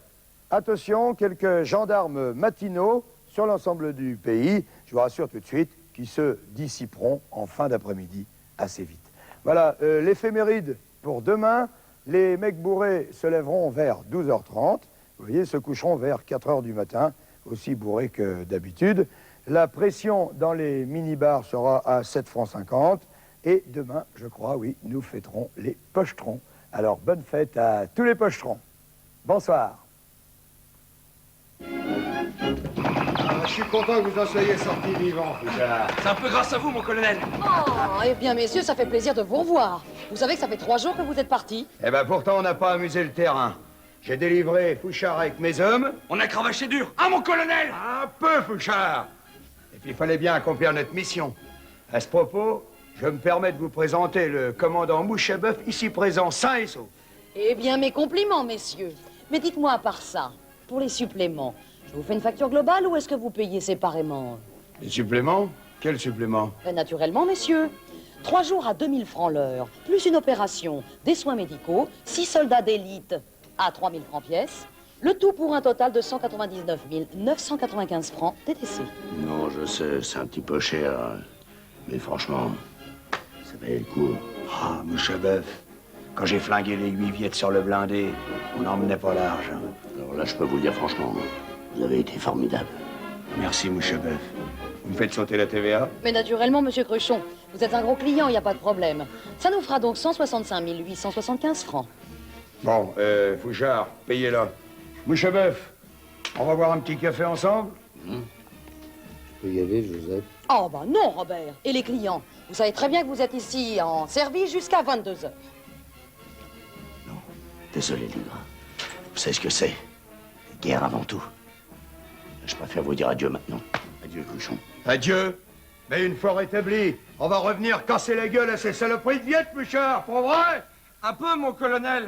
Attention, quelques gendarmes matinaux sur l'ensemble du pays, je vous rassure tout de suite, qui se dissiperont en fin d'après-midi assez vite. Voilà, l'éphéméride pour demain. Les mecs bourrés se lèveront vers 12h30. Vous voyez, se coucheront vers 4h du matin, aussi bourrés que d'habitude. La pression dans les mini-bars sera à 7,50 francs. Et demain, je crois, oui, nous fêterons les pochetrons. Alors, bonne fête à tous les pochetrons. Bonsoir. Je suis content que vous en soyez sortis vivants, Fouchard. C'est un peu grâce à vous, mon colonel. Oh, eh bien, messieurs, ça fait plaisir de vous revoir. Vous savez que ça fait 3 jours que vous êtes partis. Eh ben, pourtant, on n'a pas amusé le terrain. J'ai délivré Fouchard avec mes hommes. On a cravaché dur. Ah, mon colonel! Un peu, Fouchard. Et puis, il fallait bien accomplir notre mission. À ce propos, je me permets de vous présenter le commandant Mouchebeuf, ici présent, sain et sauf. Eh bien, mes compliments, messieurs. Mais dites-moi, à part ça, pour les suppléments, je vous fais une facture globale ou est-ce que vous payez séparément? Les suppléments? Quels suppléments? Naturellement, messieurs. 3 jours à 2000 francs l'heure, plus une opération, des soins médicaux, 6 soldats d'élite à 3000 francs pièce, le tout pour un total de 199 995 francs TTC. Non, je sais, c'est un petit peu cher. Mais franchement, ça valait le coup. Ah, Mouchebeuf, quand j'ai flingué les 8 viettes sur le blindé, on n'en menait pas large. Alors là, je peux vous le dire franchement, vous avez été formidable. Merci, Mouchebeuf. Vous me faites sauter la TVA? Mais naturellement, monsieur Cruchon, vous êtes un gros client, il n'y a pas de problème. Ça nous fera donc 165 875 francs. Bon, Fouchard, payez-la. Mouchebeuf, on va boire un petit café ensemble? Je peux y aller, Joseph? Oh, bah non, Robert. Et les clients? Vous savez très bien que vous êtes ici en service jusqu'à 22h. Désolé, Ligre. Vous savez ce que c'est? Guerre avant tout. Je préfère vous dire adieu maintenant. Adieu, cochon. Adieu. Mais une fois rétabli, on va revenir casser la gueule à ces saloperies de viettes, Bouchard, pour vrai? Un peu, mon colonel.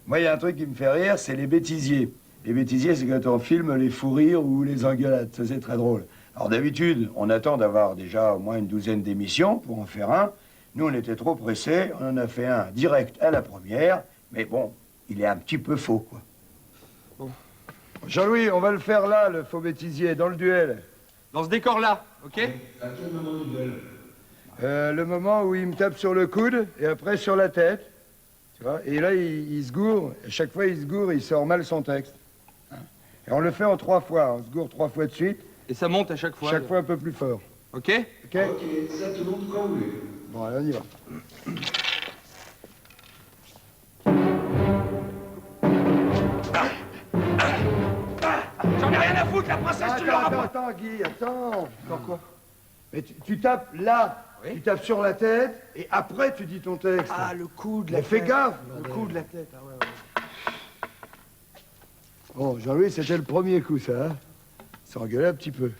Moi, il y a un truc qui me fait rire, c'est les bêtisiers. Les bêtisiers, c'est quand on filme les fous rires ou les engueulades. Ça, c'est très drôle. Alors, d'habitude, on attend d'avoir déjà au moins une douzaine d'émissions pour en faire un. Nous, on était trop pressés. On en a fait un direct à la première. Mais bon, il est un petit peu faux, quoi. Bon. Jean-Louis, on va le faire là, le faux bêtisier, dans le duel. Dans ce décor-là, ok? À quel moment du duel? Le moment où il me tape sur le coude et après sur la tête. Tu vois? Et là, il se gourre. À chaque fois, il se gourre, il sort mal son texte. Et on le fait en 3 fois. On se gourre 3 fois de suite. Et ça monte à chaque fois? Chaque fois un peu plus fort. Ok? Ok, ça tout le monde quand vous voulez. Bon, allez, on y va. J'en ai rien à foutre, la princesse, tu l'auras pas! Attends, Guy, attends. Encore quoi? Mais tu tapes là, tu tapes sur la tête, et après tu dis ton texte. Ah, le coup de la tête. Fais gaffe. Le coup de la tête, ah ouais. Bon, Jean-Louis, c'était le premier coup, ça. Hein? S'engueuler un petit peu.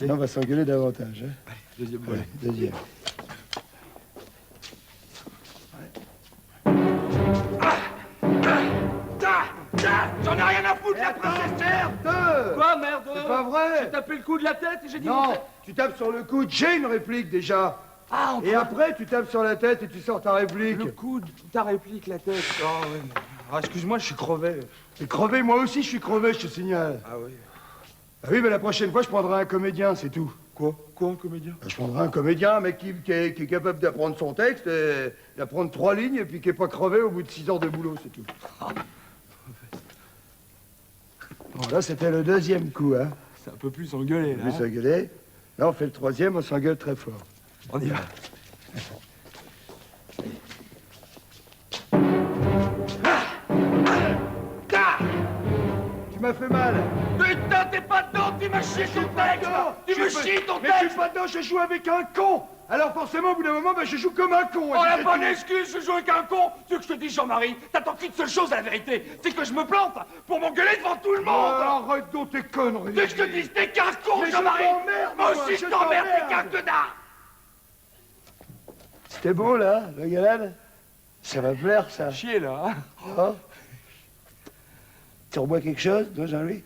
Là, on va s'engueuler davantage. Hein? Allez, deuxième ouais, volet. Deuxième. J'en ai rien à foutre, la princesse, merde! Quoi, merde? C'est pas vrai! J'ai tapé le coup de la tête et j'ai dit... Non, tu tapes sur le coude, j'ai une réplique déjà. Ah, et après, tu tapes sur la tête et tu sors ta réplique. Le coude, ta réplique, la tête. Oh, ouais. Ah, excuse-moi, je suis crevé. T'es crevé, moi aussi je suis crevé, je te signale. Ah oui. Ah oui, mais la prochaine fois, je prendrai un comédien, c'est tout. Quoi un comédien? Je prendrai un comédien, un mec qui est capable d'apprendre son texte, d'apprendre 3 lignes, et puis qui est pas crevé au bout de 6 heures de boulot, c'est tout. Bon, là, c'était le deuxième coup, hein. C'est un peu plus engueulé, là. Plus s'engueuler. Là, on fait le troisième, on s'engueule très fort. On y va. Tu m'as fait mal. Putain, t'es pas dedans, tu me chies ton texte! Tu me chies ton Mais texte! je suis pas dedans, je joue avec un con. Alors forcément, au bout d'un moment, ben, je joue comme un con. Oh, la bonne excuse, je joue avec un con! Tu veux que je te dise, Jean-Marie, t'attends qu'une seule chose à la vérité, c'est que je me plante pour m'engueuler devant tout le monde! Arrête donc tes conneries! Tu veux que je te dise, t'es qu'un con, Mais Jean-Marie! je t'emmerde, Moi moi, aussi, je je t'emmerde, t'es t'emmerde. qu'un connard! C'était bon, là, la galade? Ça va plaire, ça. Chier, là, hein? Tu rebois quelque chose, toi, Jean-Louis?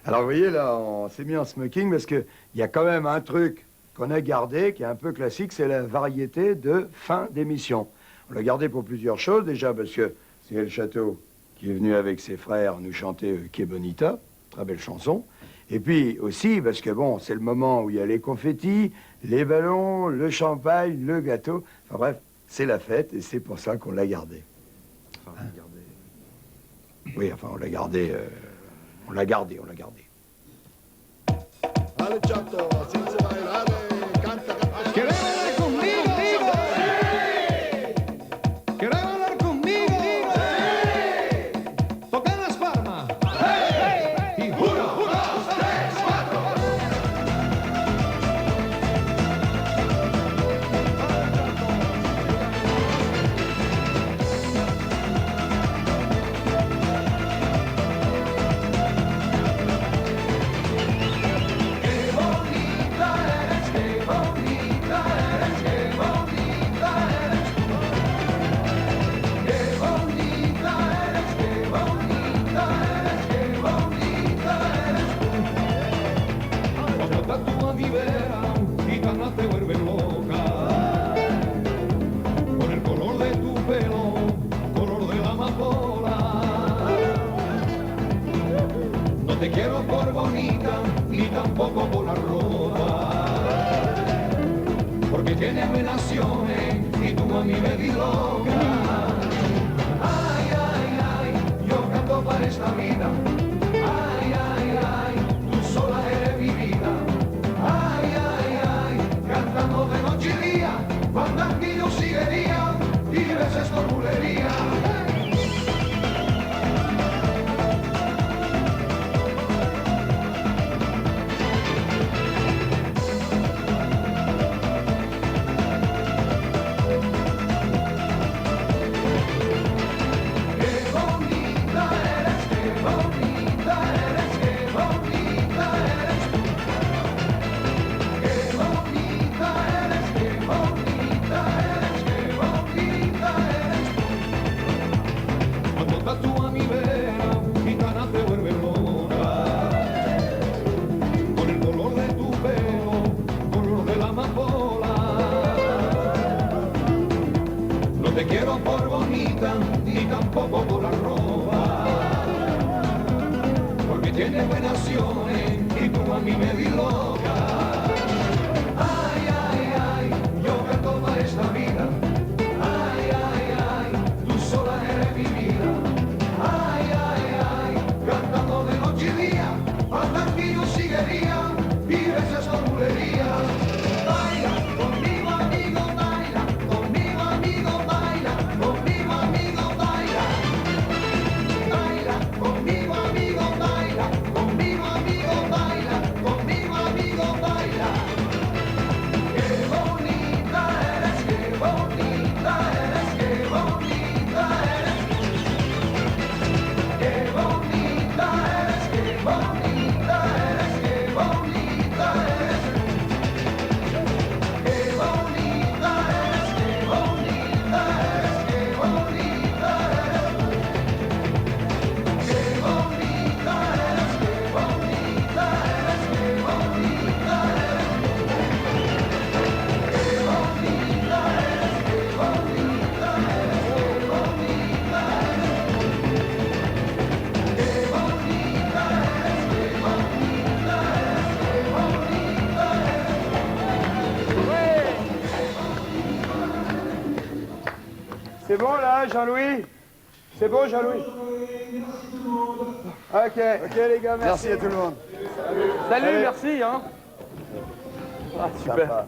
Alors, vous voyez, là, on s'est mis en smoking parce qu'il y a quand même un truc qu'on a gardé, qui est un peu classique, c'est la variété de fin d'émission. On l'a gardé pour plusieurs choses, déjà parce que c'est El Château qui est venu avec ses frères nous chanter Qui est Bonita, très belle chanson. Et puis aussi parce que, bon, c'est le moment où il y a les confettis, les ballons, le champagne, le gâteau. Enfin bref, c'est la fête et c'est pour ça qu'on l'a gardé. Enfin, hein? Oui, enfin, on l'a gardé. On l'a gardé. Dale, chato, así se baila, dale, canta, canta. ¿Querés bailar conmigo? ¡Sí! ¿Querés bailar conmigo? ¡Sí! Toquen las palmas. ¡Hey! Y 1, 2, 3, 4. Y ganas te vuelven loca con el color de tu pelo, color de la amapola. No te quiero por bonita ni tampoco por la ropa, porque tiene amenaciones y tú a mí me di loca. Ay, ay, ay, yo canto para esta vida. Ay, ay, ay, tú sola eres mi vida. Ay, ay, ay, cantando de noche y día, fandanguillo, siguería y veces por bulería. te quiero por bonita ni tampoco por la ropa, porque tiene buenas acciones y tú a mí me di loca. Ay, ay, ay, yo canto para esta vida. Ay, ay, ay, tú sola eres mi vida. Ay, ay, ay, cantando de noche y día, hasta que yo siguería y veces con bulería. Baila conmigo, amigo, baila conmigo, amigo, baila conmigo, amigo, baila. Baila conmigo, amigo, baila conmigo, amigo, baila conmigo, amigo, baila. Qué bonita eres, qué bonita eres, qué bonita eres. Qué bonita eres, qué bonita eres, qué bonita eres. Qué bonita eres, qué bonita eres, qué bonita eres. Qué bonita eres, qué bonita eres, qué bonita eres. Qué bonita eres, qué bonita eres, qué bonita eres. Qué bonita eres, qué bonita eres, qué bonita C'est bon là, Jean-Louis? C'est bon, Jean-Louis? Ok, les gars, merci à tout le monde. Salut, Allez. merci, hein. Ah, super. Sympa.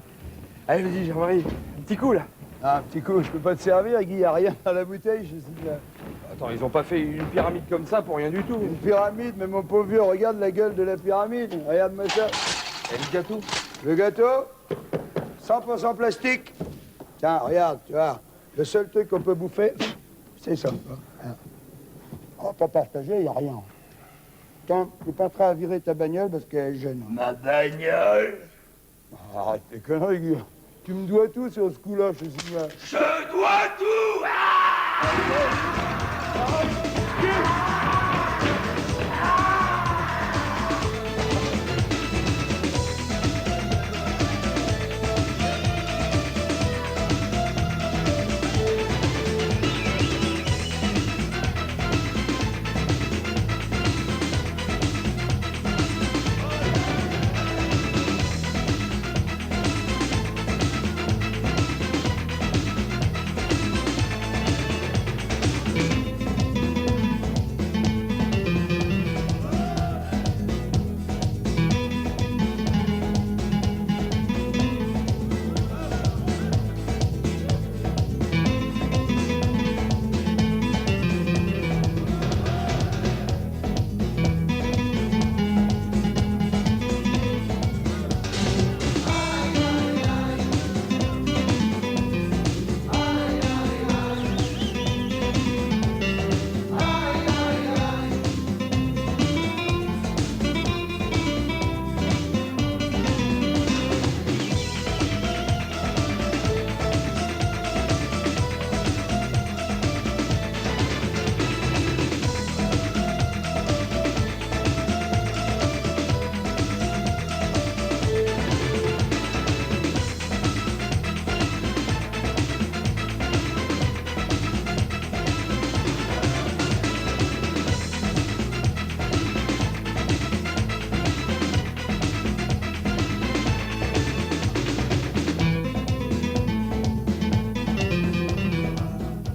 Allez, vas-y, Jean-Marie, un petit coup, là. Ah, un petit coup, je peux pas te servir, Guy, y a rien dans la bouteille, je suis là. Attends, ils ont pas fait une pyramide comme ça pour rien du tout. Une pyramide, mais mon pauvre vieux, regarde la gueule de la pyramide. Regarde-moi ça. Et le gâteau? Le gâteau, 100% plastique. Tiens, regarde, tu vois, le seul truc qu'on peut bouffer, c'est ça. On va pas partager, y a rien. Tiens, tu es pas prêt à virer ta bagnole parce qu'elle est jeune. Ma bagnole. Arrête tes conneries, Guy. Tu me dois tout sur ce coup-là, je suis là. Je dois tout. Ah